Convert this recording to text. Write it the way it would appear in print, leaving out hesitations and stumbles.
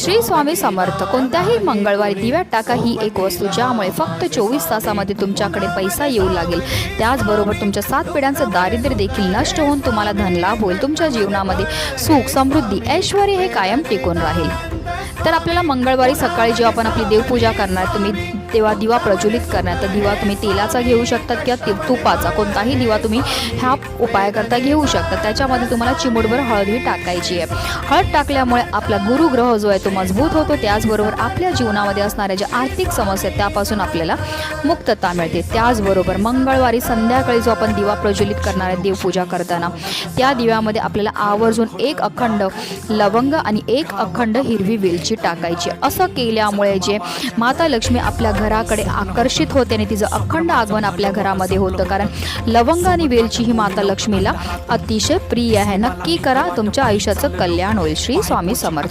श्री स्वामी समर्थ. कोणत्याही मंगळवारी दिव्यात टाका ही एक वस्तू ज्यामुळे फक्त 24 तासामध्ये तुमच्याकडे पैसा येऊ लागेल. त्याचबरोबर तुमच्या 7 पिढ्यांचं दारिद्र्य देखील नष्ट होऊन तुम्हाला धनलाभ होईल. तुमच्या जीवनामध्ये सुख, समृद्धी, ऐश्वर हे कायम टिकून राहील. तर आपल्याला मंगळवारी सकाळी जेव्हा आपण आपली देवपूजा करणार तुम्ही तेव्हा दिवा प्रज्वलित करणार. तर दिवा तुम्ही तेलाचा घेऊ शकतात किंवा तुपाचा, कोणताही दिवा तुम्ही ह्या उपायाकरता घेऊ शकता. त्याच्यामध्ये तुम्हाला चिमूटभर हळदही टाकायची आहे. हळद टाकल्यामुळे आपला गुरुग्रह जो आहे तो मजबूत होतो. त्याचबरोबर आपल्या जीवनामध्ये असणाऱ्या ज्या आर्थिक समस्या त्यापासून आपल्याला मुक्तता मिळते. त्याचबरोबर मंगळवारी संध्याकाळी जो आपण दिवा प्रज्वलित करणार आहे देवपूजा करताना त्या दिव्यामध्ये आपल्याला आवर्जून 1 अखंड लवंग आणि 1 अखंड हिरवी वेलची टाकायची. असं केल्यामुळे जे माता लक्ष्मी आपल्या घराकडे आकर्षित होते आणि तिचं अखंड आगमन आपल्या घरामध्ये होतं. कारण लवंग आणि वेलची ही माता लक्ष्मीला अतिशय प्रिय आहे. नक्की करा, तुमच्या आयुष्याचं कल्याण होईल. श्री स्वामी समर्थ.